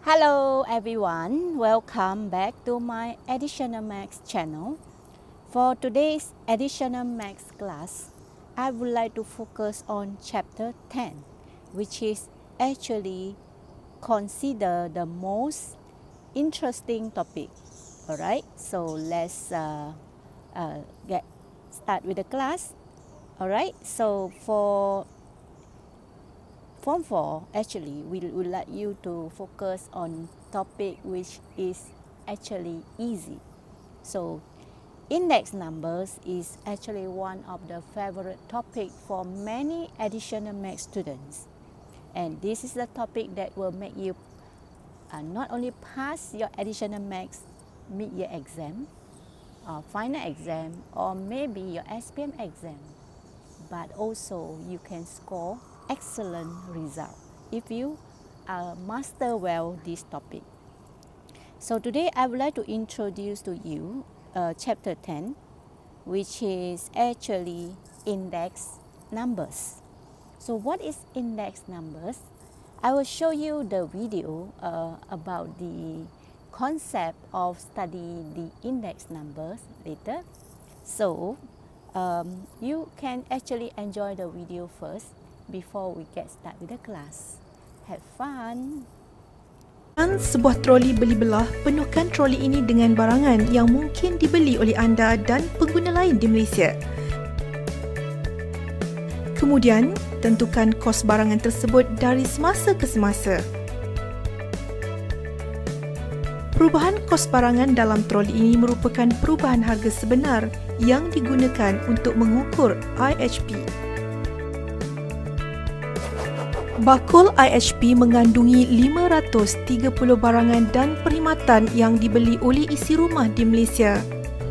Hello everyone, welcome back to my Additional Maths channel. For today's Additional Maths class, I would like to focus on chapter 10, which is actually consider the most interesting topic. Alright, so let's get start with the class. Alright, so for Form 4, actually, we would like you to focus on topic which is actually easy. So, index numbers is actually one of the favorite topic for many additional math students. And this is the topic that will make you not only pass your additional maths mid-year exam, or final exam, or maybe your SPM exam, but also you can score excellent result if you master well this topic. So today I would like to introduce to you chapter 10, which is actually index numbers. So what is index numbers? I will show you the video about the concept of study the index numbers later. So you can actually enjoy the video first before we get started with the class. Have fun! Sebuah troli beli belah, penuhkan troli ini dengan barangan yang mungkin dibeli oleh anda dan pengguna lain di Malaysia. Kemudian, tentukan kos barangan tersebut dari semasa ke semasa. Perubahan kos barangan dalam troli ini merupakan perubahan harga sebenar yang digunakan untuk mengukur IHP. Bakul IHP mengandungi 530 barangan dan perkhidmatan yang dibeli oleh isi rumah di Malaysia,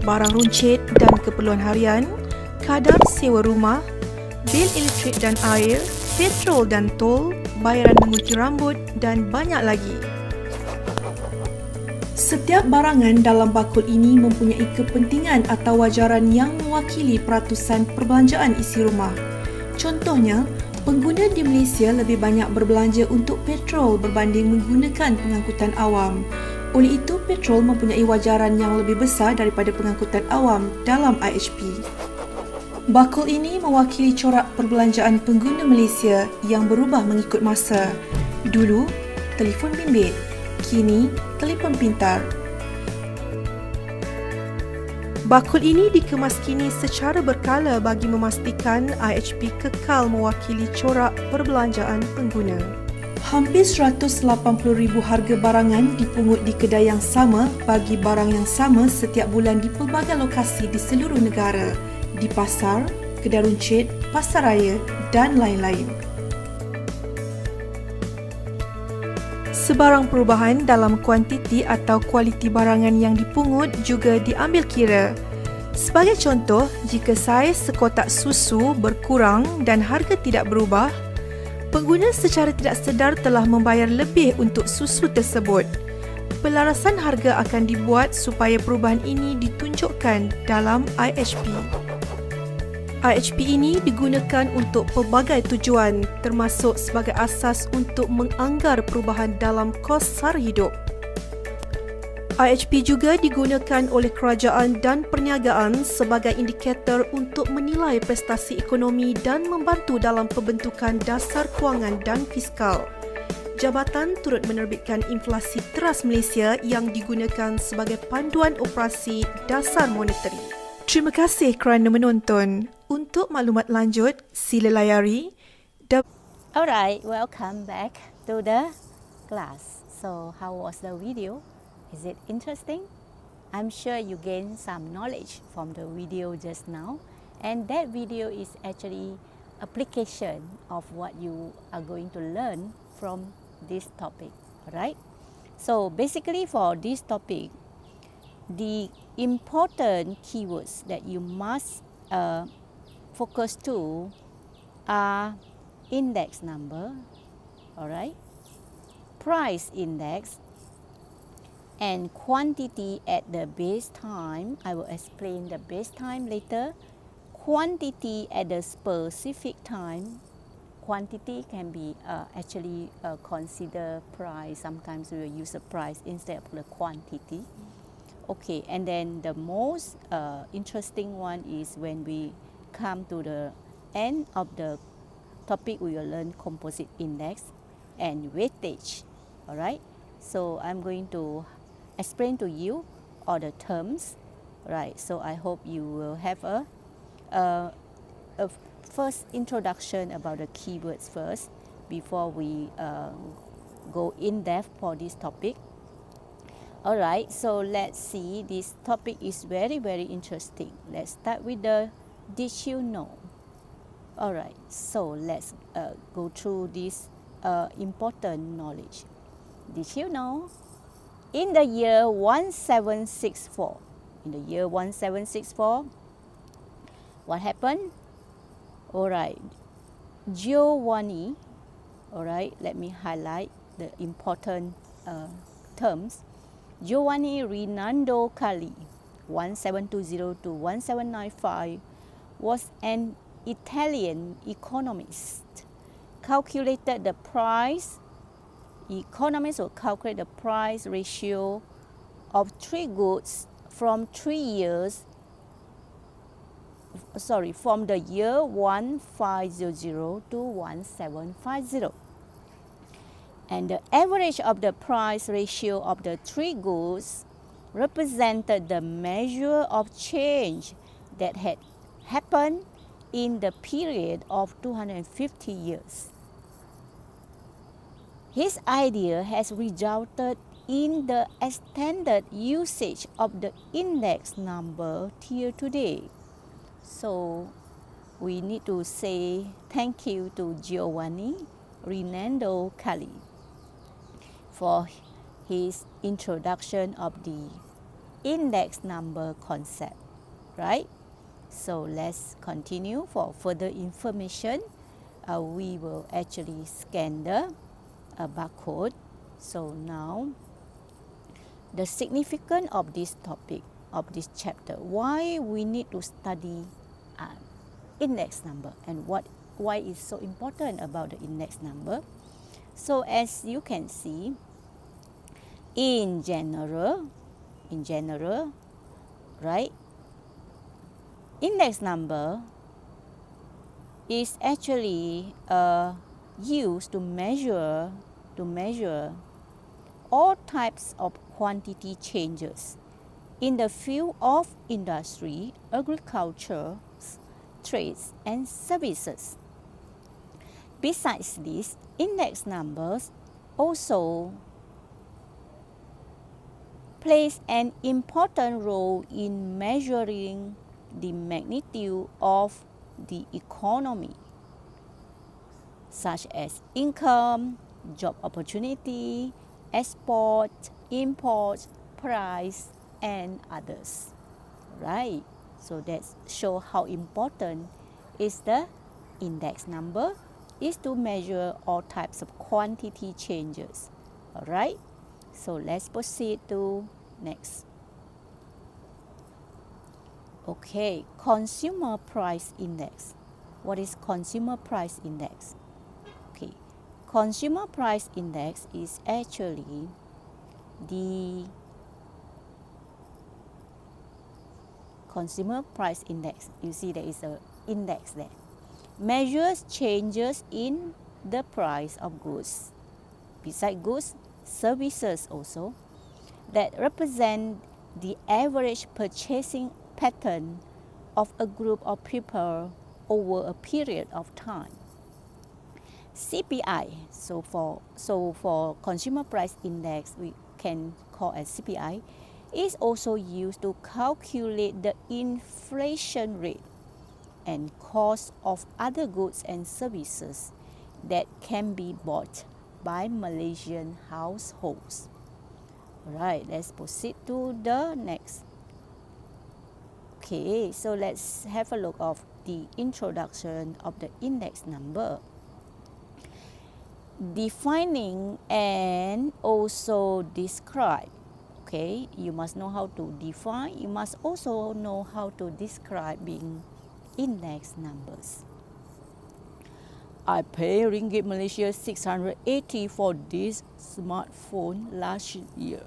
barang runcit dan keperluan harian, kadar sewa rumah, bil elektrik dan air, petrol dan tol, bayaran mengunci rambut dan banyak lagi. Setiap barangan dalam bakul ini mempunyai kepentingan atau wajaran yang mewakili peratusan perbelanjaan isi rumah. Contohnya, pengguna di Malaysia lebih banyak berbelanja untuk petrol berbanding menggunakan pengangkutan awam. Oleh itu, petrol mempunyai wajaran yang lebih besar daripada pengangkutan awam dalam IHP. Bakul ini mewakili corak perbelanjaan pengguna Malaysia yang berubah mengikut masa. Dulu, telefon bimbit. Kini, telefon pintar. Bakul ini dikemas kini secara berkala bagi memastikan IHP kekal mewakili corak perbelanjaan pengguna. Hampir 180,000 harga barangan dipungut di kedai yang sama bagi barang yang sama setiap bulan di pelbagai lokasi di seluruh negara, di pasar, kedai runcit, pasar raya dan lain-lain. Sebarang perubahan dalam kuantiti atau kualiti barangan yang dipungut juga diambil kira. Sebagai contoh, jika saiz sekotak susu berkurang dan harga tidak berubah, pengguna secara tidak sedar telah membayar lebih untuk susu tersebut. Pelarasan harga akan dibuat supaya perubahan ini ditunjukkan dalam IHP. IHP ini digunakan untuk pelbagai tujuan termasuk sebagai asas untuk menganggar perubahan dalam kos sara hidup. IHP juga digunakan oleh kerajaan dan perniagaan sebagai indikator untuk menilai prestasi ekonomi dan membantu dalam pembentukan dasar kewangan dan fiskal. Jabatan turut menerbitkan inflasi teras Malaysia yang digunakan sebagai panduan operasi dasar moneteri. Terima kasih kerana menonton. Untuk maklumat lanjut, sila layari Alright, welcome back to the class. So, how was the video? Is it interesting? I'm sure you gained some knowledge from the video just now, and that video is actually application of what you are going to learn from this topic. Alright? So, basically for this topic, the important keywords that you must focus to are index number, alright, price index, and quantity at the base time. I will explain the base time later. Quantity at the specific time, quantity can be actually consider price. Sometimes we will use a price instead of the quantity. Okay, and then the most interesting one is when we come to the end of the topic, we will learn composite index and weightage. All right, so I'm going to explain to you all the terms, right? So I hope you will have a first introduction about the keywords first before we go in depth for this topic. All right, so let's see. This topic is very, very interesting. Let's start with the did you know? All right, so let's go through this important knowledge. Did you know? In the year 1764, what happened? All right, Giovanni, all right, let me highlight the important terms. Giovanni Rinaldo Calli, 1720 to 1795, was an Italian economist. Calculated the price, economists will calculate the price ratio of three goods from the year 1500 to 1750. And the average of the price ratio of the three goods represented the measure of change that had happened in the period of 250 years. His idea has resulted in the extended usage of the index number till today. So we need to say thank you to Giovanni Rinaldo Calli for his introduction of the index number concept, right? So let's continue. For further information, we will actually scan the barcode. So now, the significance of this topic, of this chapter, why we need to study index number and why it's so important about the index number. So as you can see, in general, right, index number is actually used to measure all types of quantity changes in the field of industry, agriculture, trades, and services. Besides this, index numbers also plays an important role in measuring the magnitude of the economy, such as income, job opportunity, export, import, price, and others. Right? So that shows how important is the index number is to measure all types of quantity changes. All right? So let's proceed to next. Okay, consumer price index. What is consumer price index? Okay, consumer price index is actually the consumer price index. You see there is an index there. Measures changes in the price of goods. Besides goods, services also that represent the average purchasing pattern of a group of people over a period of time. CPI, so for consumer price index, we can call as CPI, is also used to calculate the inflation rate and cost of other goods and services that can be bought by Malaysian households. Alright, let's proceed to the next. Okay, so let's have a look of the introduction of the index number. Defining and also describe. Okay, you must know how to define. You must also know how to describe index numbers. I pay ringgit Malaysia 680 for this smartphone last year.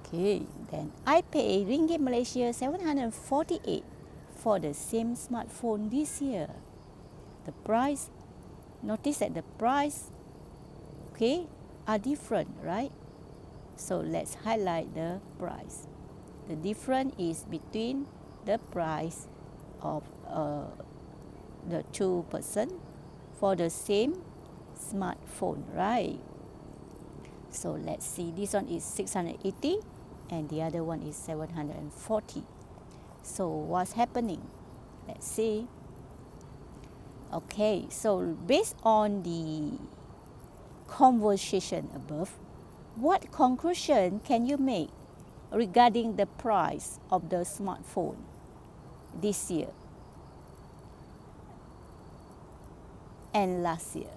Okay, then I pay ringgit Malaysia 748 for the same smartphone this year. The price, notice that the price, okay, are different, right? So let's highlight the price. The difference is between the price of the two person for the same smartphone, right? So let's see, this one is 680 and the other one is 740. So what's happening? Let's see. Okay, so based on the conversation above, what conclusion can you make regarding the price of the smartphone this year and last year?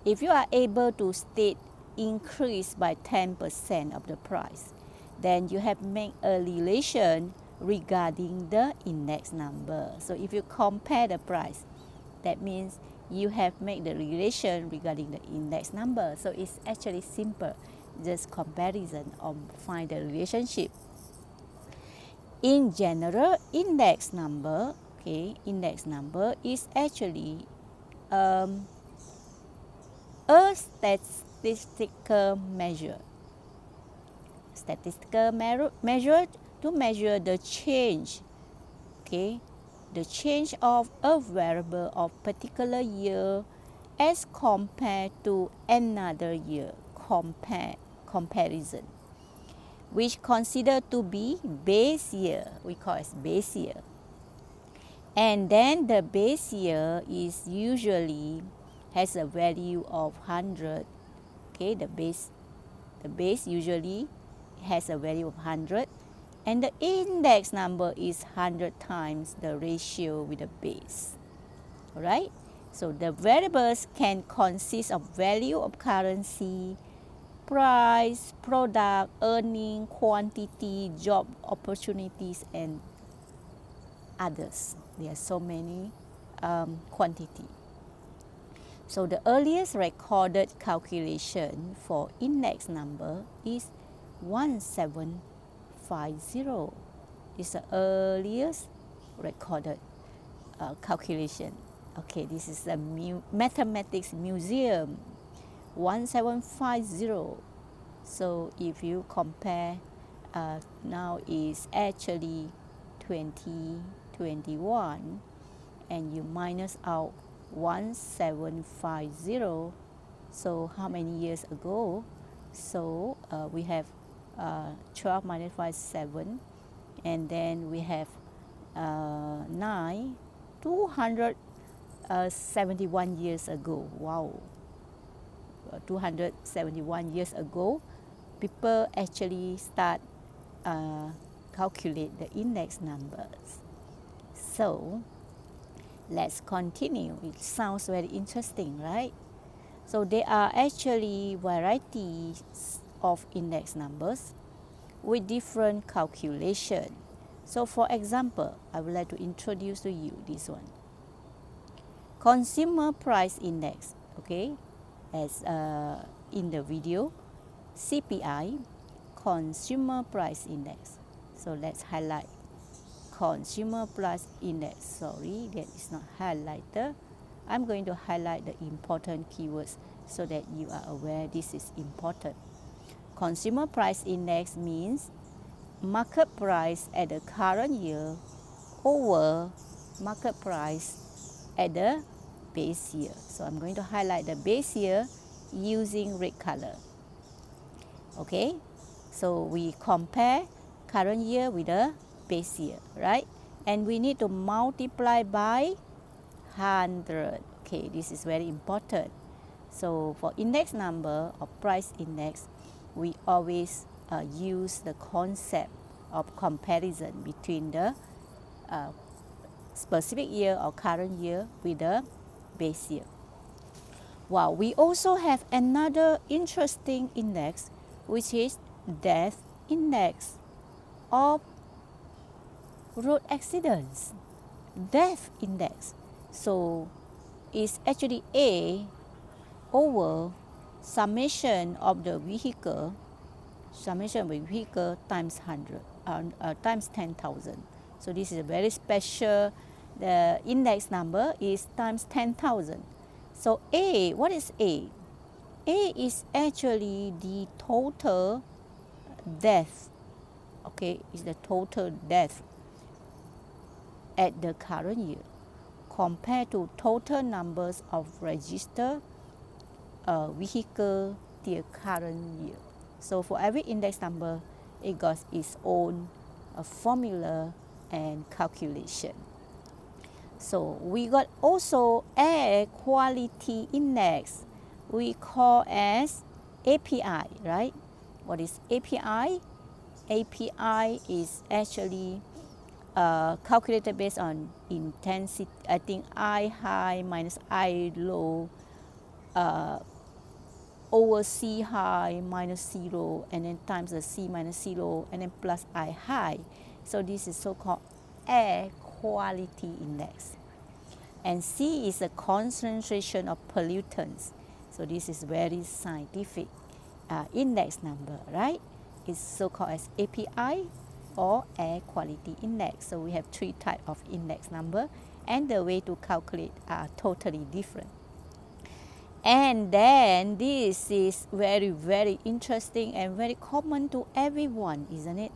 If you are able to state increase by 10% of the price, then you have made a relation regarding the index number. So if you compare the price, that means you have made the relation regarding the index number. So it's actually simple, just comparison or find the relationship. In general, index number is actually a statistical measure. Measure to measure the change, the change of a variable of particular year as compared to another year, comparison, which considered to be base year. We call it base year. And then the base year is usually has a value of 100. Okay, the base usually has a value of 100, and the index number is 100 times the ratio with the base. Alright, so the variables can consist of value of currency, price, product, earning, quantity, job opportunities, and others. There are so many quantity. So the earliest recorded calculation for index number is 1750. It's the earliest recorded calculation. Okay, this is the mathematics museum, 1750. So if you compare, now is actually 2021, and you minus out 1750. So how many years ago? So we have 12 minus 5, 7, and then we have 9, 271 years ago. Wow, 271 years ago, people actually start calculate the index numbers. So let's continue. It sounds very interesting, right? So there are actually varieties of index numbers with different calculation. So for example, I would like to introduce to you this one. Consumer Price Index, okay? As in the video, CPI, Consumer Price Index. So let's highlight Consumer Price Index. Sorry, that is not highlighted. I'm going to highlight the important keywords so that you are aware this is important. Consumer Price Index means market price at the current year over market price at the base year. So I'm going to highlight the base year using red color. Okay, so we compare current year with the base year, right? And we need to multiply by 100. Okay, this is very important. So for index number or price index, we always use the concept of comparison between the specific year or current year with the base year. Wow, we also have another interesting index, which is death index of road accidents. Death index. So is actually A over summation of the vehicle times 100 times 10,000. So this is a very special. The index number is times 10,000. So A, what is A? A is actually the total death. Okay, is the total death at the current year compared to total numbers of registered vehicle the current year. So for every index number, it got its own formula and calculation. So we got also air quality index, we call as API, right? What is API? API is actually calculated based on intensity. I think I high minus I low over C high minus C low, and then times the C minus C low, and then plus I high. So this is so-called air quality index. And C is the concentration of pollutants. So this is very scientific index number, right? It's so-called as API or air quality index. So we have three types of index number, and the way to calculate are totally different. And then this is very, very interesting and very common to everyone, isn't it?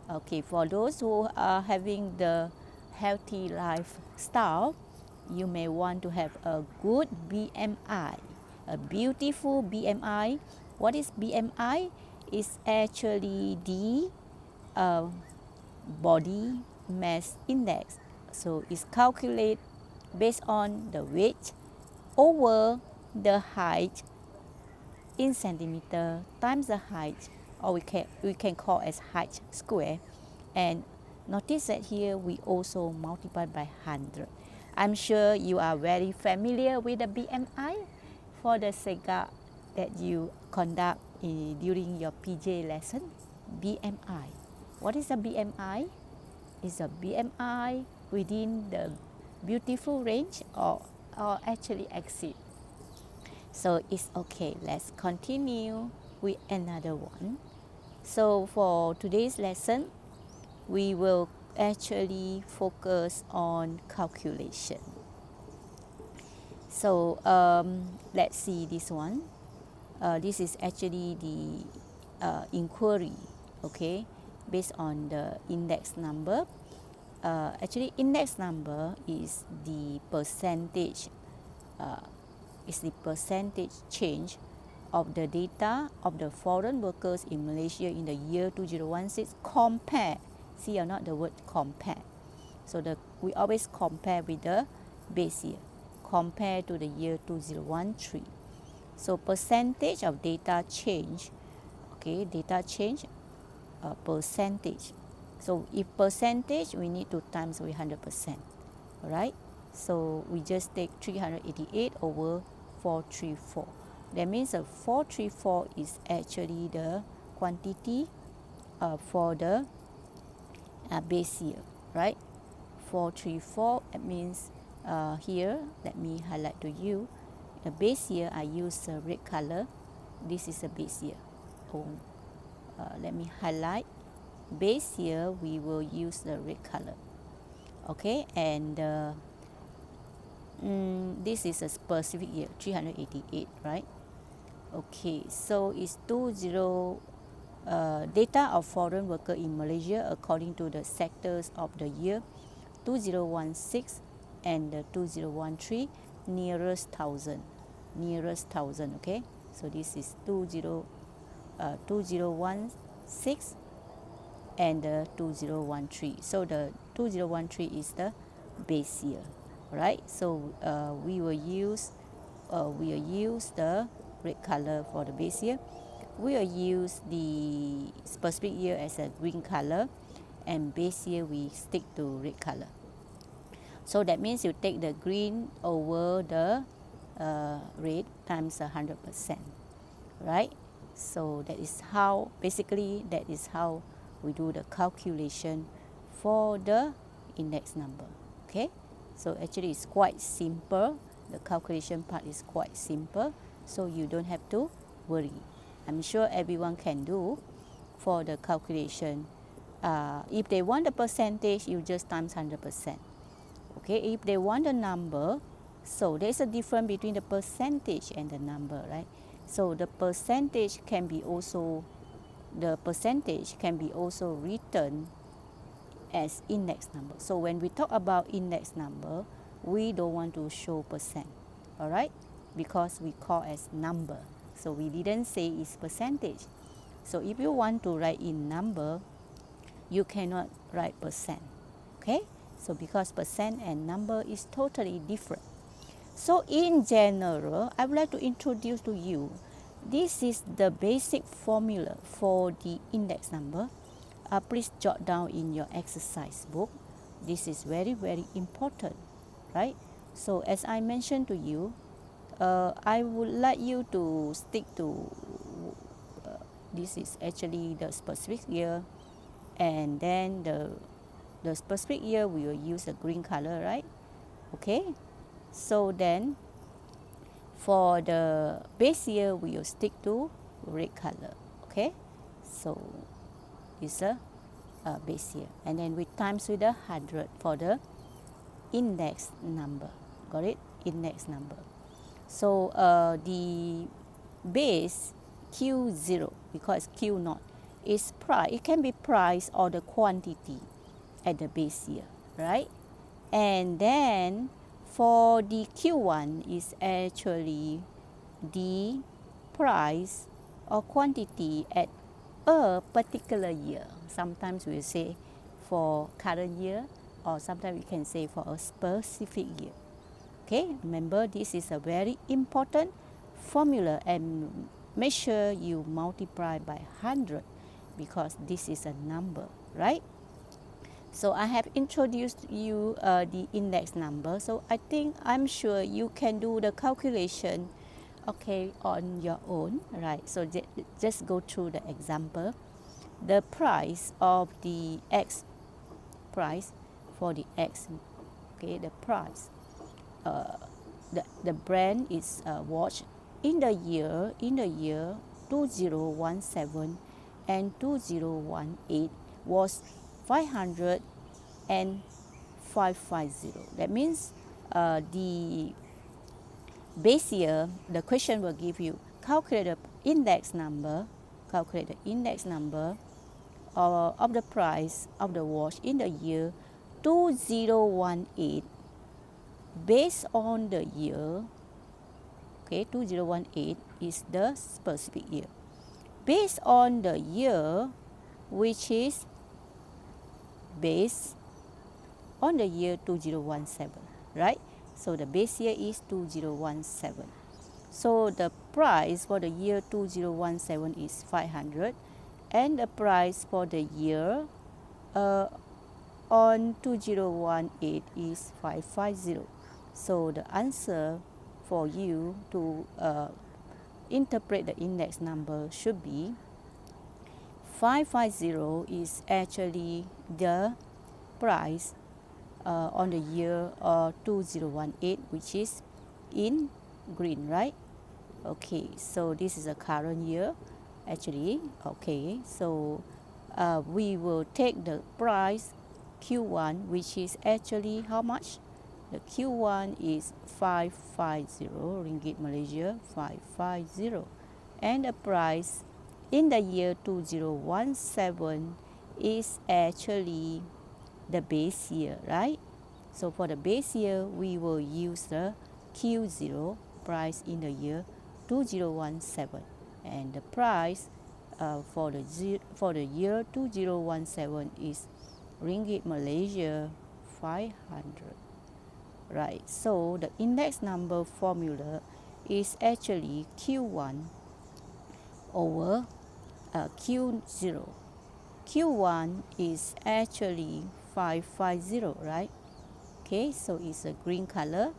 Okay, for those who are having the healthy lifestyle, you may want to have a good BMI, a beautiful BMI. What is BMI? It's actually the body mass index. So it's calculated based on the weight over the height in centimeter times the height, or we can call as height square. And notice that here we also multiply by 100. I'm sure you are very familiar with the BMI for the sake that you conduct during your PJ lesson. BMI. What is a BMI? Is a BMI within the beautiful range or actually exceed? So it's okay. Let's continue with another one. So for today's lesson, we will actually focus on calculation. So let's see this one. This is actually the inquiry, okay, based on the index number. Actually, index number is the percentage change of the data of the foreign workers in Malaysia in the year 2016 compare. See or not the word compare. So we always compare with the base year, compare to the year 2013. So percentage of data change, okay, data change percentage. So if percentage, we need to times with 100%, all right? So we just take 388 over 434. That means 434 is actually the quantity for the base year, right? 434, it means here, let me highlight to you. The base year, I use red color. This is a base year. Let me highlight. Base year, we will use the red color. Okay, and this is a specific year, 388, right? Okay, so it's data of foreign worker in Malaysia according to the sectors of the year 2016 and 2013, nearest thousand, okay? So this is 2016 and 2013. So the 2013 is the base year, right? So we will use the red color for the base year. We will use the specific year as a green color, and base year we stick to red color. So that means you take the green over the red times 100%, right? So that is how, basically, that is how we do the calculation for the index number, okay? So actually it's quite simple The calculation part is quite simple, so you don't have to worry. I'm sure everyone can do for the calculation. If they want the percentage, you just times 100%. Okay, if they want a number, so there's a difference between the percentage and the number, right? So the percentage can be also written as index number. So when we talk about index number, we don't want to show percent, all right? Because we call as number. So we didn't say it's percentage. So if you want to write in number, you cannot write percent, okay? So because percent and number is totally different. So in general, I would like to introduce to you, this is the basic formula for the index number. Please jot down in your exercise book. This is very, very important, right? So as I mentioned to you, I would like you to stick to, this is actually the specific year, and then the specific year we will use the green color, right? Okay, so then for the base year we will stick to red color. Okay, so it's a base year, and then we times with 100 for the index number. Got it? Index number. So the base Q0, because Q0 is price. It can be price or the quantity at the base year, right? And then for the Q1 is actually the price or quantity at a particular year. Sometimes we say for current year, or sometimes we can say for a specific year. Okay, remember this is a very important formula, and make sure you multiply by 100 because this is a number, right? So I have introduced you the index number. So I'm sure you can do the calculation, okay, on your own, right? So just go through the example. The price of the X price for the X, okay, the price. The brand is watch in the year 2017 and 2018 was 500 and 550. That means the base year, the question will give you calculate the index number of the price of the watch in the year 2018 based on the year. Okay, 2018 is the specific year. Based on the year, which is based on the year 2017, right? So the base year is 2017. So the price for the year 2017 is 500, and the price for the year on 2018 is 550. So the answer for you to interpret the index number should be 550 is actually the price on the year 2018, which is in green, right? Okay, so this is a current year actually. Okay, so we will take the price Q1, which is actually how much? The Q1 is 550 ringgit Malaysia, 550, and the price in the year 2017 is actually the base year, right? So for the base year, we will use the Q0 price in the year 2017, and the price for the year 2017 is ringgit Malaysia 500. Right, so the index number formula is actually Q1 over Q0. Q1 is actually 550, right? Okay, so it's a green color,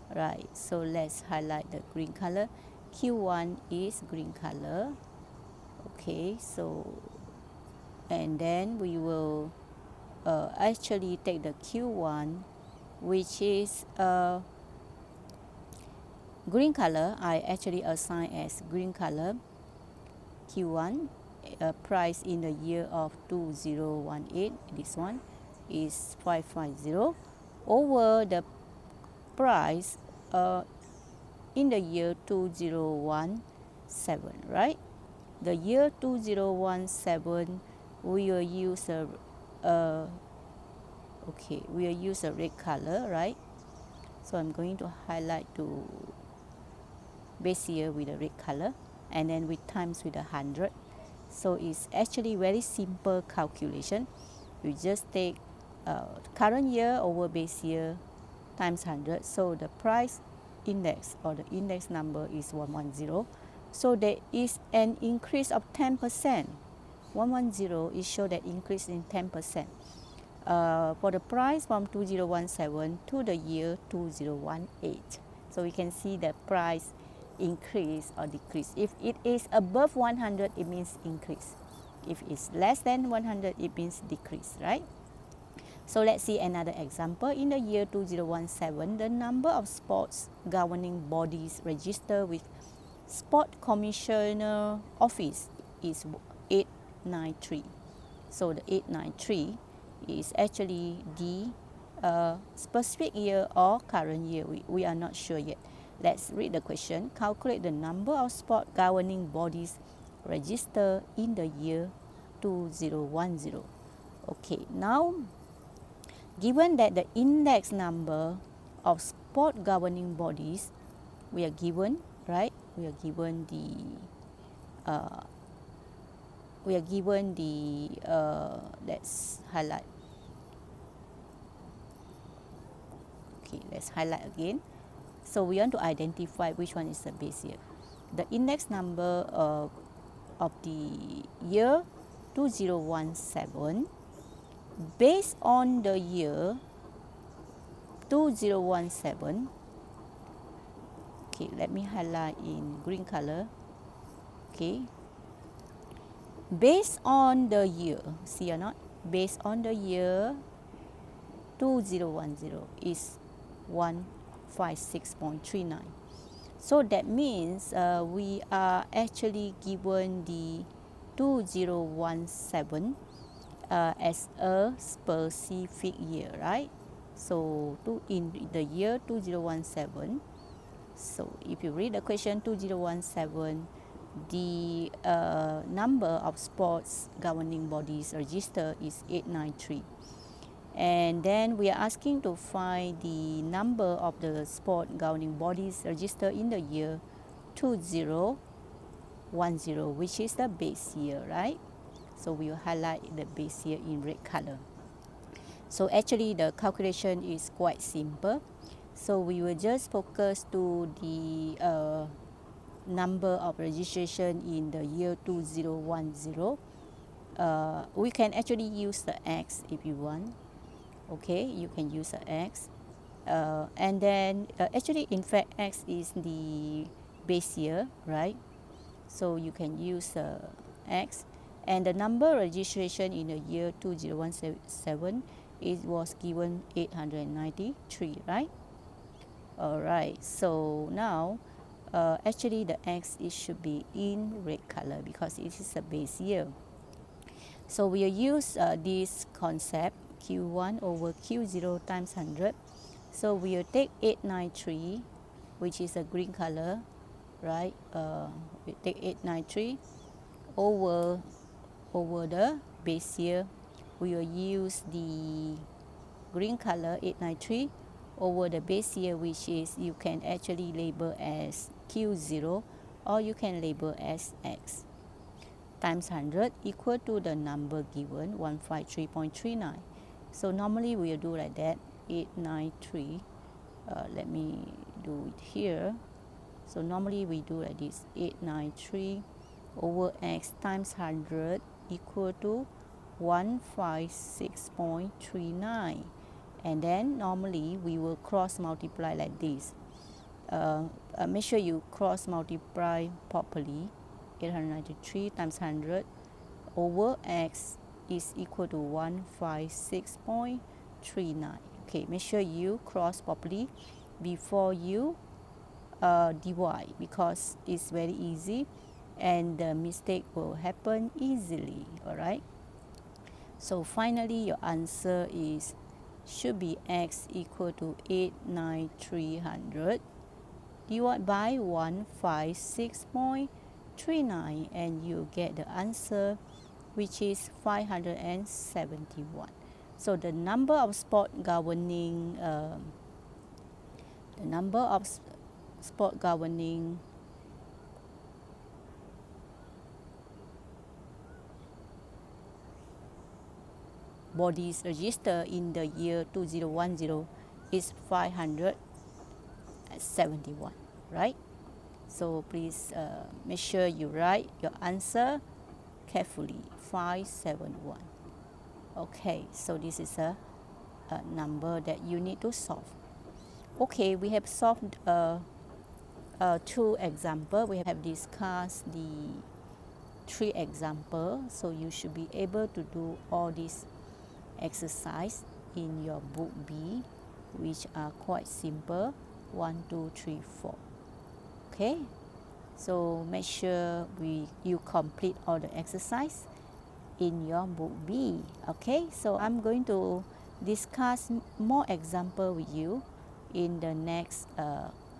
right? So let's highlight the green color. Q1 is green color. Okay, so and then we will actually take the Q1, which is green color, I actually assign as green color Q1, price in the year of 2018, this one is 550, over the price in the year 2017, right? The year 2017, we will use a we will use a red color, right? So I'm going to highlight to base year with a red color, and then we times with 100. So it's actually very simple calculation. You just take current year over base year times 100. So the price index or the index number is 110. So there is an increase of 10%. 110 is show that increase in 10%. For the price from 2017 to the year 2018. So we can see the price increase or decrease. If it is above 100, it means increase. If it's less than 100, it means decrease, right? So let's see another example. In the year 2017, the number of sports governing bodies registered with Sport Commissioner Office is 893. So the 893 is actually the specific year or current year. We are not sure yet. Let's read the question. Calculate the number of sport governing bodies registered in the year 2010. Okay, now given that the index number of sport governing bodies, we are given, right? We are given the let's highlight. Okay, let's highlight again. So we want to identify which one is the base year. The index number of the year 2017, based on the year 2017. Okay, let me highlight in green color. Okay, based on the year, see or not? Based on the year 2010 is 156.39. So that means we are actually given the 2017 as a specific year, right? So in the year 2017, so if you read the question 2017, the number of sports governing bodies registered is 893. And then we are asking to find the number of the sport governing bodies registered in the year 2010, which is the base year, right? So we will highlight the base year in red color. So actually the calculation is quite simple. So we will just focus to the number of registration in the year 2010. We can actually use the X if you want. Okay, you can use the X. And then actually in fact X is the base year, right? So you can use X. And the number registration in the year 2017, it was given 893, right? Alright, so now actually the X it should be in red color because it is a base year. So we will use this concept Q1 over Q0 times 100. So we will take 893, which is a green color, right? We take 893 over the base year. We will use the green color 893 over the base year, which is you can actually label as Q0 or you can label as X, times 100 equal to the number given 153.39. So normally we will do like that, 893. Let me do it here. So normally we do like this, 893 over X times 100 equal to 156.39. And then normally we will cross multiply like this. Make sure you cross multiply properly. 893 times 100 over X is equal to 156.39. Okay, make sure you cross properly before you divide because it's very easy and the mistake will happen easily. Alright, so finally your answer is should be x equal to 89300 divided by 156.39, and you get the answer, which is 571. So the number of spot governing bodies registered in the year 2010 is 571, right? So please make sure you write your answer carefully, 571. Okay, so this is a number that you need to solve. Okay, we have solved two examples. We have discussed the 3 examples, so you should be able to do all these exercise in your book B, which are quite simple, 1, 2, 3, 4. Okay, so make sure you complete all the exercise in your book B. Okay, so I'm going to discuss more example with you in the next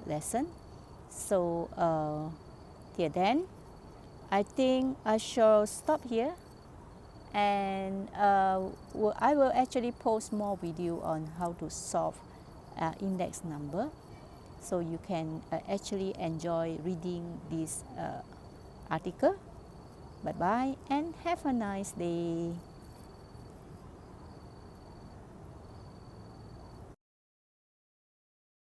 lesson. So till then, I think I shall stop here, and I will actually post more video on how to solve index number, so you can actually enjoy reading this article. Bye bye and have a nice day.